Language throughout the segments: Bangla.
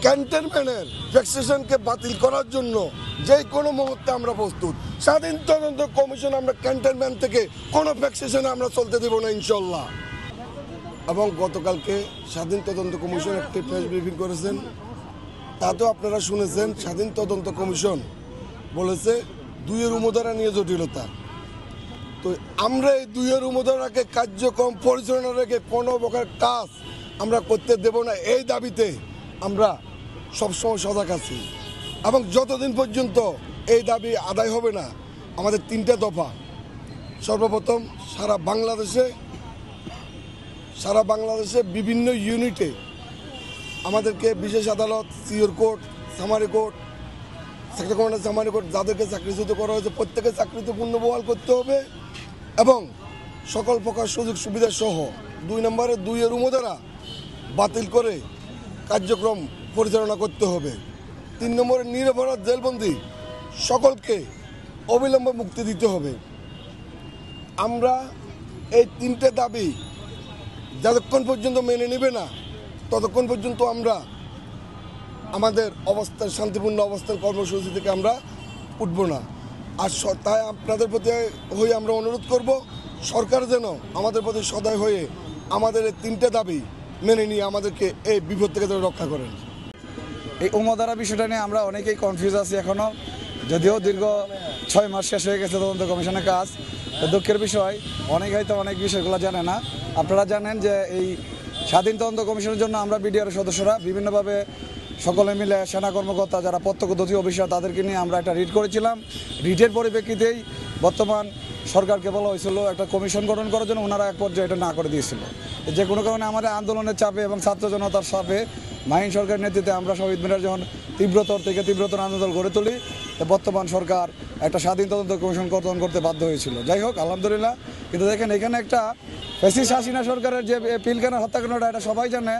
ক্যান্টনমেন্টের ভ্যাকসিনেশনকে বাতিল করার জন্য যে কোনো মুহূর্তে আমরা প্রস্তুত। স্বাধীন তদন্ত কমিশন আমরা ক্যান্টনমেন্ট থেকে কোনো ভ্যাকসিনেশন আমরা চলতে দেব না ইনশাল্লাহ। এবং গতকালকে স্বাধীন তদন্ত কমিশন একটি প্রেস ব্রিফিং করেছেন, তাতেও আপনারা শুনেছেন স্বাধীন তদন্ত কমিশন বলেছে দুইয়ের উমদারা নিয়ে জটিলতা। তো আমরা এই দুইয়ের উমদারাকে কার্যক্রম পরিচালনা রেখে কোনো প্রকার কাজ আমরা করতে দেব না, এই দাবিতে আমরা সবসময় সজাগ আছি। এবং যতদিন পর্যন্ত এই দাবি আদায় হবে না, আমাদের তিনটা দফা। সর্বপ্রথম সারা বাংলাদেশে বিভিন্ন ইউনিটে আমাদেরকে বিশেষ আদালত, sure court, summary court, sector commander summary court যাদেরকে চাকরিচ্যুত করা হয়েছে প্রত্যেকে চাকরিতে পুনর্বহাল করতে হবে এবং সকল প্রকার সুযোগ সুবিধা সহ 2 নম্বরে দুইয়ের উমদারা বাতিল করে কার্যক্রম পরিচালনা করতে হবে। 3 নম্বরে নিরপরাধ জেলবন্দি সকলকে অবিলম্বে মুক্তি দিতে হবে। আমরা এই তিনটে দাবি যতক্ষণ পর্যন্ত মেনে নেবে না ততক্ষণ পর্যন্ত আমরা আমাদের শান্তিপূর্ণ অবস্থান কর্মসূচি থেকে আমরা উঠব না। আর তাই আপনাদের প্রতি হয়ে আমরা অনুরোধ করব, সরকার যেন আমাদের প্রতি সদয় হয়ে আমাদের এই তিনটে দাবি মেনে নিয়ে আমাদেরকে এই বিপদ থেকে রক্ষা করেন। এই উমদারা বিষয়টা নিয়ে আমরা অনেকেই কনফিউজ আছি এখনও, যদিও দীর্ঘ 6 মাস শেষ হয়ে গেছে তদন্ত কমিশনের কাজ। দুঃখের বিষয়, অনেক হয়তো অনেক বিষয়গুলো জানে না। আপনারা জানেন যে এই স্বাধীন তদন্ত কমিশনের জন্য আমরা বিডিআর সদস্যরা বিভিন্নভাবে সকলে মিলে সেনা কর্মকর্তা যারা প্রত্যক্ষদর্শী অফিসার তাদেরকে নিয়ে আমরা একটা রিট করেছিলাম। রিটের পরিপ্রেক্ষিতেই বর্তমান সরকারকে বলা হয়েছিল একটা কমিশন গঠন করার জন্য, ওনারা এক পর্যায়ে এটা না করে দিয়েছিল। যে কোনো কারণে আমাদের আন্দোলনের চাপে এবং ছাত্র জনতার চাপে মাহিন সরকারের নেতৃত্বে আমরা শহীদ মিনার যখন তীব্রতর থেকে তীব্রতর আন্দোলন গড়ে তুলি, বর্তমান সরকার একটা স্বাধীন তদন্ত কমিশন গঠন করতে বাধ্য হয়েছিল। যাই হোক, আলহামদুলিল্লাহ। কিন্তু দেখেন, এখানে একটা ফ্যাসিস্ট হাসিনা সরকারের যে পিলখানার হত্যাকাণ্ডটা, এটা সবাই জানে।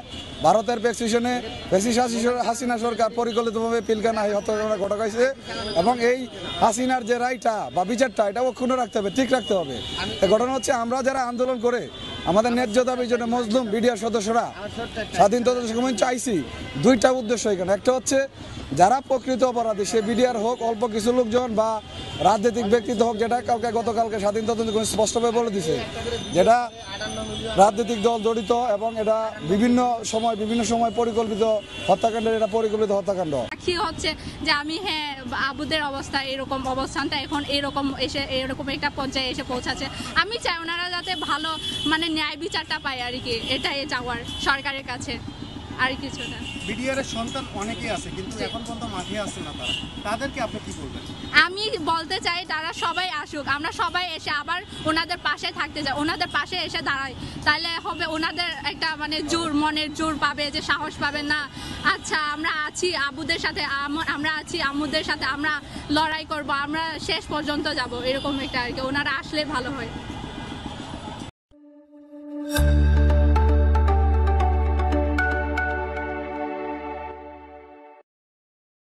ভারতের প্রেসক্রিপশনে ফ্যাসিস্ট হাসিনা সরকার পরিকল্পিতভাবে পিলখানা এই হত্যাকাণ্ড ঘটাইছে এবং এই হাসিনার যে রায়টা বা বিচারটা এটা অক্ষুণ্ণ রাখতে হবে, ঠিক রাখতে হবে। এই ঘটনা হচ্ছে, আমরা যারা আন্দোলন করে আমাদের ন্যায্য দাবির জন্য মজলুম বিডিআর সদস্যরা স্বাধীন তদন্ত কমিশন চাইছি 2টা উদ্দেশ্য এখানে। একটা হচ্ছে যারা প্রকৃত অপরাধী, সে বিডিআর হোক, অল্প কিছু লোকজন বা রাজনৈতিক ব্যক্তিত্ব হোক, যেটা কাউকে গতকালকে স্বাধীন তদন্ত কমিশন স্পষ্টভাবে বলে দিছে যেটা রাজনৈতিক দল জড়িত এবং এটা বিভিন্ন সময় পরিকল্পিত হত্যাকাণ্ডের, এটা পরিকল্পিত হত্যাকাণ্ড। কি হচ্ছে যে আমি আবুদের অবস্থা এরকম, অবস্থানটা এখন এরকম একটা পর্যায়ে এসে পৌঁছাচ্ছে। আমি চাই ওনারা যাতে ভালো ন্যায় বিচারটা পায় আর কি, এটাই যাওয়ার সরকারের কাছে, আর কিছু না। বিডিআর এর সন্তান অনেকেই আছে কিন্তু এখন পর্যন্ত মাঠে আসছে না, তাদেরকে আপনি কি বলবেন? আমি বলতে চাই তারা সবাই আসুক, আমরা সবাই এসে আবার ওনাদের পাশে থাকতে চাই, ওনাদের পাশে এসে দাঁড়াই, তাহলে হবে ওনাদের একটা মনের জোর পাবে, যে সাহস পাবে না আচ্ছা আমরা আছি আবুদের সাথে, আমরা আছি আম্মুদের সাথে, আমরা লড়াই করব, আমরা শেষ পর্যন্ত যাব, এরকম একটা আর কি। ওনারা আসলে ভালো হয়।